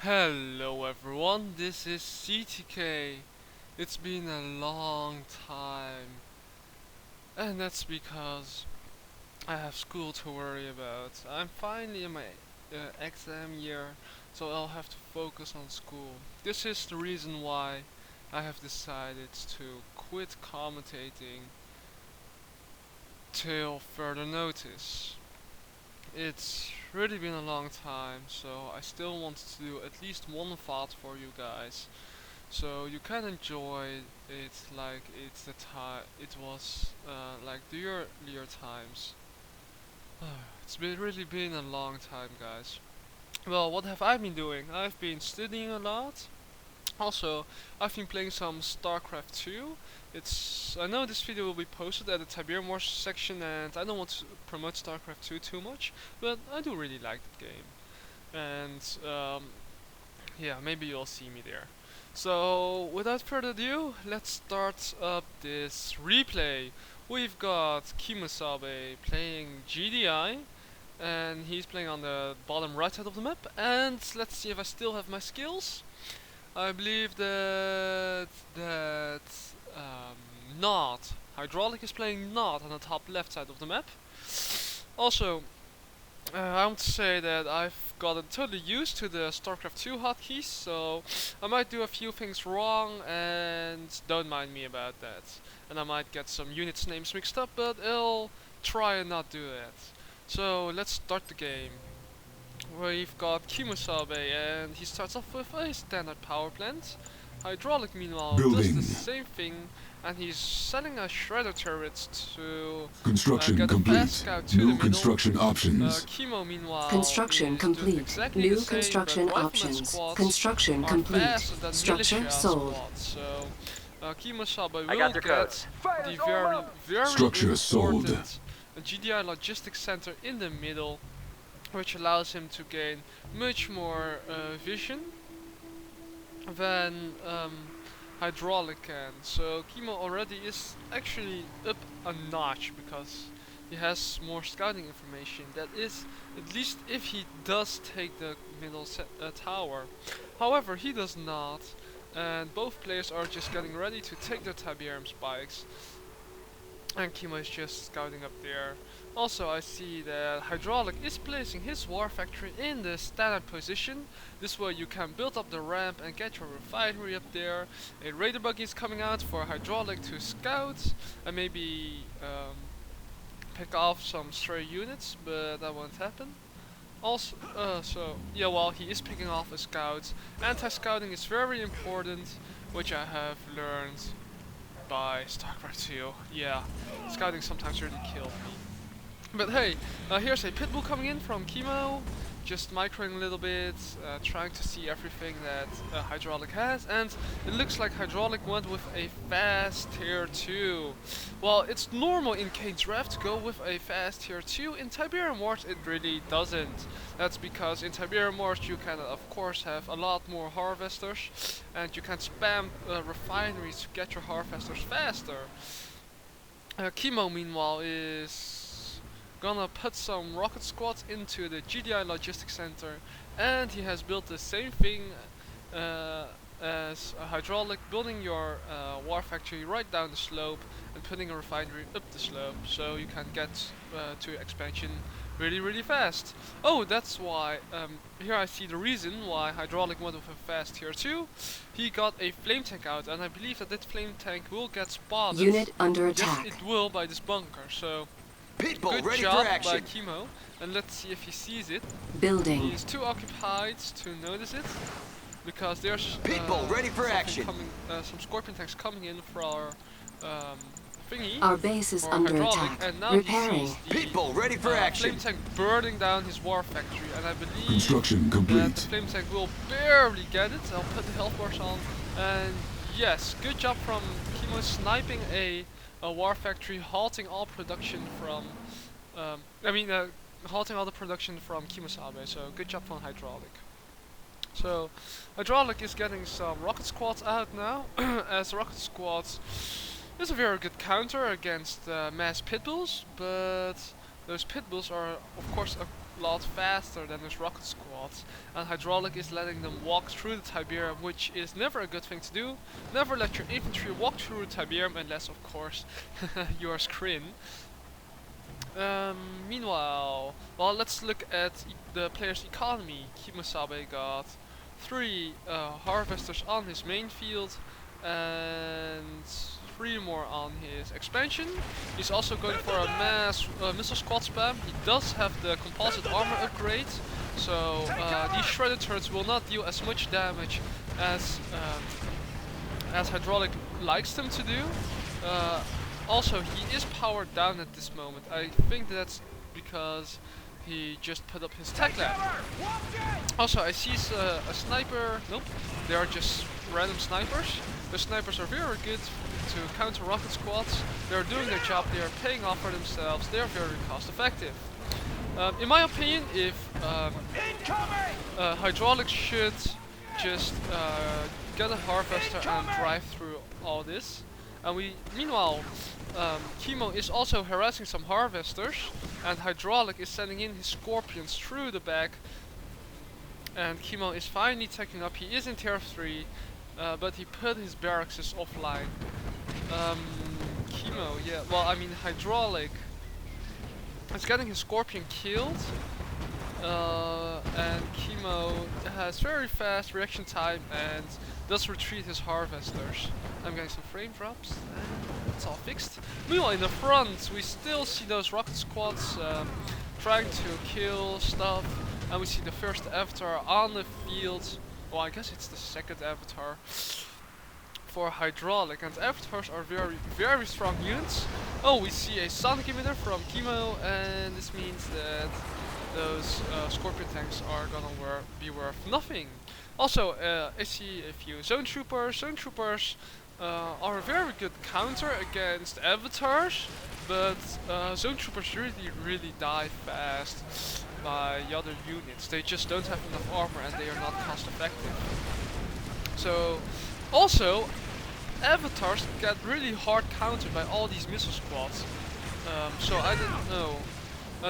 Hello everyone, this is CTK. It's been a long time, and that's because I have school to worry about. I'm finally in my exam year, so I'll have to focus on school. This is the reason why I have decided to quit commentating till further notice. It's really been a long time, so I still want to do at least one VoD for you guys. So you can enjoy it like it's the time it was like the earlier times. Really been a long time, guys. Well, what have I been doing? I've been studying a lot. Also, I've been playing some StarCraft 2. I know this video will be posted at the Tiberium Wars section, and I don't want to promote StarCraft 2 too much, but I do really like the game. And yeah, maybe you'll see me there. So, without further ado, let's start up this replay. We've got Kimasabe playing GDI, and he's playing on the bottom right side of the map. And let's see if I still have my skills. I believe that Not Hydraulic is playing Not on the top left side of the map. Also, I want to say that I've gotten totally used to the StarCraft 2 hotkeys, so I might do a few things wrong, and don't mind me about that. And I might get some units names mixed up, but I'll try and not do that. So let's start the game. We've got Kimosabe, and he starts off with a standard power plant. Hydraulic, meanwhile, does the same thing, and he's selling a shredder turret to Construction get a complete. fast scout to New the middle. construction options. Chemo, meanwhile, Construction is complete. doing exactly New the same, construction but rifleman options. squads Construction are complete. faster than Structure militia sold. squads, so Kimosabe will I got your get codes. the very Structure sold. important GDI logistics center in the middle, which allows him to gain much more vision than Hydraulic can. So Kimo already is actually up a notch because he has more scouting information. That is, at least if he does take the middle tower. However, he does not, and both players are just getting ready to take their Tiberium spikes. And Kimo is just scouting up there. Also, I see that Hydraulic is placing his war factory in the standard position. This way you can build up the ramp and get your refinery up there. A raider buggy is coming out for Hydraulic to scout and maybe pick off some stray units, but that won't happen. Also, yeah, well, he is picking off a scout. Anti-scouting is very important, which I have learned by StarCraft 2. Yeah, scouting sometimes really killed me. But hey, here's a pitbull coming in from Chemo, just microing a little bit, trying to see everything that Hydraulic has, and it looks like Hydraulic went with a fast tier 2. Well, it's normal in K-Draft to go with a fast tier 2. In Tiberium Wars it really doesn't. That's because in Tiberium Wars you can of course have a lot more harvesters, and you can spam refineries to get your harvesters faster. Chemo meanwhile is gonna put some rocket squads into the GDI logistics center, and he has built the same thing as a Hydraulic, building your war factory right down the slope and putting a refinery up the slope, so you can get to expansion really fast. Oh, that's why, here I see the reason why Hydraulic went with a fast tier 2. He got a flame tank out, and I believe that flame tank will get spotted. Unit under attack. Yes, it will by this bunker, so Pitbull good ready job for action. by Chemo, and let's see if he sees it. Building. He is too occupied to notice it, because there's Pitbull ready for action. some scorpion tanks coming in for our thingy. Our base is for under Hydraulic, attack. and now Repairing. he sees the Pitbull ready for action. flame tank burning down his war factory, and I believe Construction that the complete. flame tank will barely get it. I'll put the health bars on, and yes, good job from Chemo sniping a war factory, halting all production from halting all the production from Kimosabe, so good job from Hydraulic. So, Hydraulic is getting some rocket squads out now, as rocket squads is a very good counter against mass pitbulls, but those pitbulls are of course lot faster than his rocket squads, and Hydraulic is letting them walk through the Tiberium, which is never a good thing to do. Never let your infantry walk through the Tiberium unless, of course, you are Skrin. Meanwhile, well, let's look at the player's economy. Kimosabe got 3 harvesters on his main field and 3 more on his expansion. He's also going for a mass missile squad spam. He does have the composite armor upgrade, so these shredded turrets will not deal as much damage as Hydraulic likes them to do. Also, he is powered down at this moment. I think that's because he just put up his tech lab. Also, I see a sniper. Nope, they are just random snipers. The snipers are very good to counter rocket squads. They are doing their job. They are paying off for themselves. They are very cost effective. In my opinion, if Hydraulic should just get a harvester and drive through all this. And meanwhile, Chemo is also harassing some harvesters, and Hydraulic is sending in his scorpions through the back. And Chemo is finally taking up. He is in tier 3, but he put his barracks offline. Chemo, yeah, well, I mean Hydraulic is getting his scorpion killed, and Chemo has very fast reaction time and does retreat his harvesters. I'm getting some frame drops, and it's all fixed. Meanwhile, in the front, we still see those rocket squads trying to kill stuff, and we see the first avatar on the field. Well, I guess it's the second avatar for Hydraulic, and avatars are very strong units. Oh, we see a sonic emitter from Chemo, and this means that those scorpion tanks are gonna be worth nothing. Also, I see a few zone troopers. Zone troopers are a very good counter against avatars, but zone troopers really die fast by the other units. They just don't have enough armor and they are not cost effective. So, also, avatars get really hard countered by all these missile squads. So I don't know.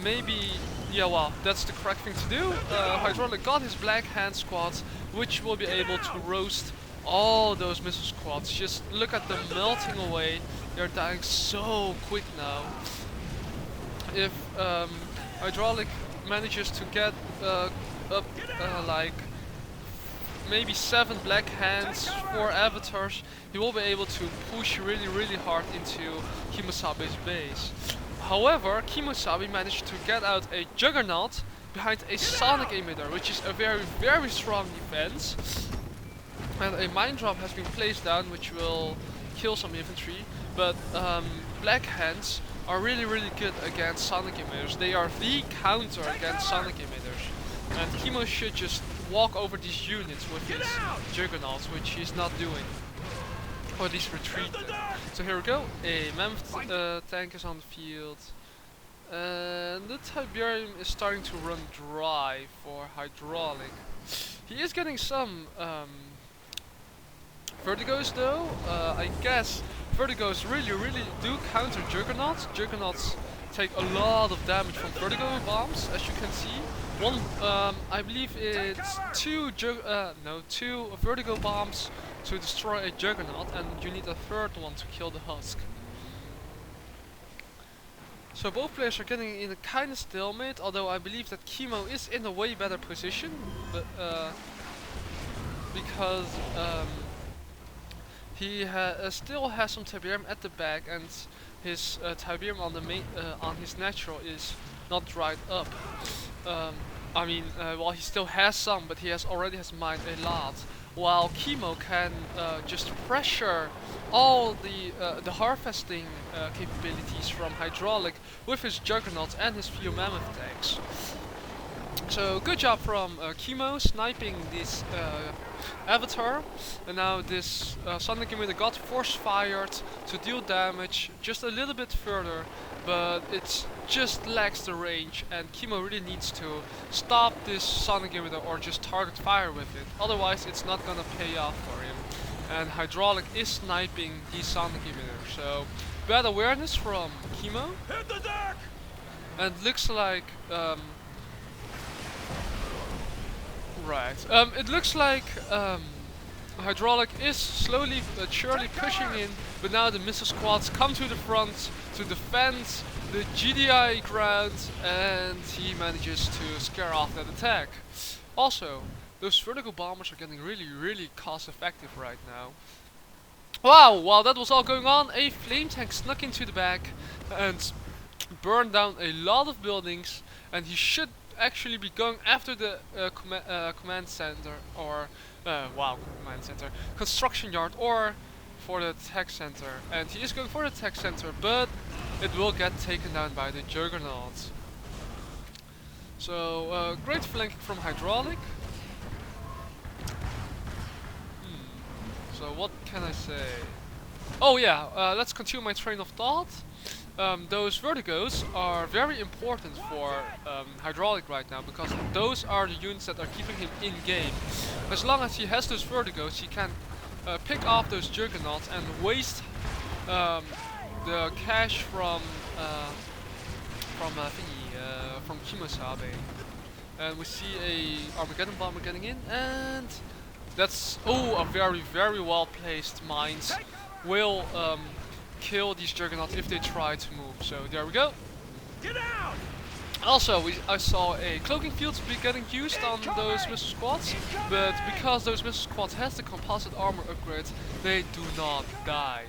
Maybe, yeah, well, that's the correct thing to do. Hydraulic got his Black Hand squads, which will be able to roast all those missile squads. Just look at them melting away. They're dying so quick now. If Hydraulic manages to get up like maybe 7 Black Hands, 4 avatars, he will be able to push really hard into Kimosabe's base. However, Kimosabe managed to get out a Juggernaut behind a Sonic emitter, which is a very strong defense. And a mine drop has been placed down, which will kill some infantry. But Black Hands are really good against Sonic emitters. They are the counter against Sonic emitters. And Chemo should just walk over these units with his Juggernauts, which he's not doing. Or at least retreat them. So here we go, a Mammoth tank is on the field. And the Tiberium is starting to run dry for Hydraulic. He is getting some Vertigos though. I guess Vertigos really do counter Juggernauts. Juggernauts take a lot of damage from Vertigo bombs, as you can see. One, I believe it's two Vertigo bombs to destroy a Juggernaut, and you need a third one to kill the husk. So both players are getting in a kind of stalemate, although I believe that Chemo is in a way better position, but because he still has some Tiberium at the back, and his Tiberium on the main on his natural is not dried up. I mean, well, he still has some, but he already has mined a lot. While Chemo can just pressure all the harvesting capabilities from Hydraulic with his Juggernauts and his few Mammoth tanks. So good job from Chemo sniping this avatar, and now this Sonic emitter got force fired to deal damage just a little bit further, but it just lacks the range, and Chemo really needs to stop this Sonic emitter or just target fire with it, otherwise it's not gonna pay off for him. And Hydraulic is sniping the Sonic emitter, so bad awareness from Chemo. Hit the deck! And looks like Right. It looks like Hydraulic is slowly but surely pushing in, but now the missile squads come to the front to defend the GDI ground, and he manages to scare off that attack. Also, those vertical bombers are getting really cost effective right now. Wow, while that was all going on, a flame tank snuck into the back and burned down a lot of buildings, and he should actually be going after the command center, or command center, construction yard, or for the tech center. And he is going for the tech center, but it will get taken down by the Juggernaut. So great flanking from Hydraulic. So what can I say? Oh yeah, let's continue my train of thought. Those vertigos are very important for Hydraulic right now, because those are the units that are keeping him in game. As long as he has those vertigos, he can pick off those juggernauts and waste the cash from Kimosabe. And we see a Armageddon bomber getting in, and that's a very well placed mines will kill these juggernauts if they try to move. So there we go. Get out! Also, I saw a cloaking field be getting used on those missile squads, but because those missile squads has the composite armor upgrade, they do not die.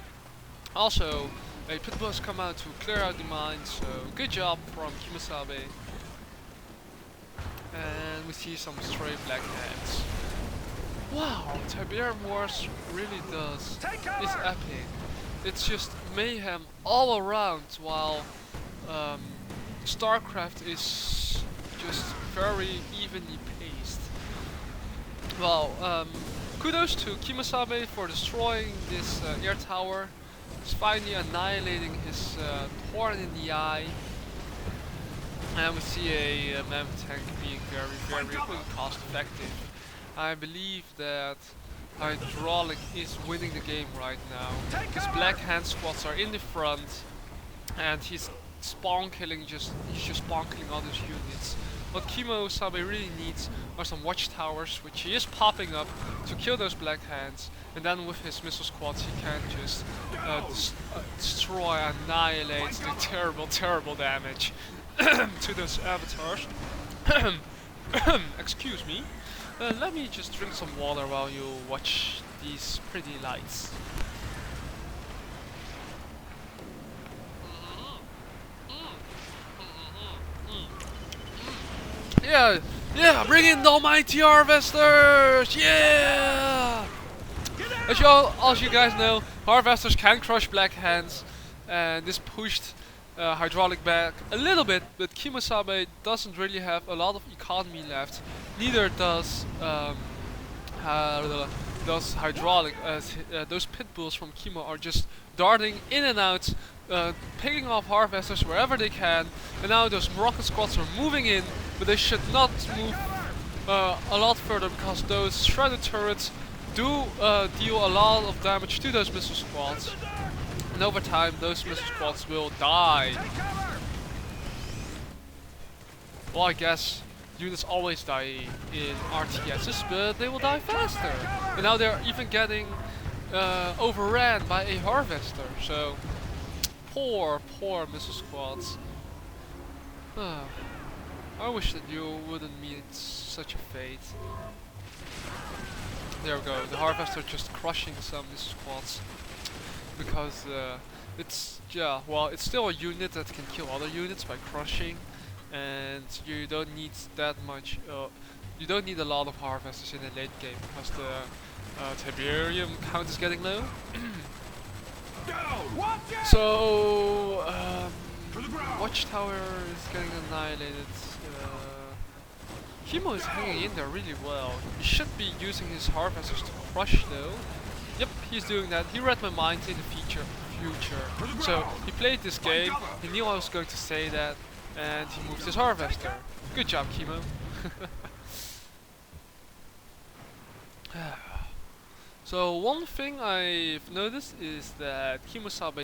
Also, a pit bull has come out to clear out the mines, so good job from Kimosabe. And we see some stray black hands. Wow, Tiberium Wars really is epic. It's just mayhem all around, while StarCraft is just very evenly paced. Well, kudos to Kimosabe for destroying this air tower. He's finally annihilating his thorn in the eye. And we see a mammoth tank being very cost effective. I believe that Hydraulic is winning the game right now. His black hand squads are in the front, and he's spawn killing, he's just spawn killing all those units. What Kimosabe really needs are some watchtowers, which he is popping up to kill those black hands, and then with his missile squads he can just destroy, annihilate, do terrible damage to those avatars. Excuse me. Let me just drink some water while you watch these pretty lights. Yeah, bring in the almighty harvesters! Yeah! As you guys know, harvesters can crush black hands, and this pushed Hydraulic back a little bit, but Kimosabe doesn't really have a lot of economy left. Neither does Hydraulic, as those pit bulls from Kimo are just darting in and out, picking off harvesters wherever they can, and now those Moroccan squads are moving in, but they should not move a lot further, because those shredded turrets do deal a lot of damage to those missile squads. And over time, those missile squads will die. Well, I guess units always die in RTSs, but they will die faster. And now they're even getting overran by a harvester. So, poor missile squads. I wish that you wouldn't meet such a fate. There we go. The harvester just crushing some missile squads. Because it's still a unit that can kill other units by crushing, and you don't need that much. You don't need a lot of harvesters in the late game, because the Tiberium count is getting low. So watchtower is getting annihilated. Kimo is hanging in there really well. He should be using his harvesters to crush though. Yep, he's doing that. He read my mind in the future. So he played this game, he knew I was going to say that, and he moved his harvester. Good job, Kimo. So one thing I've noticed is that Kimosabe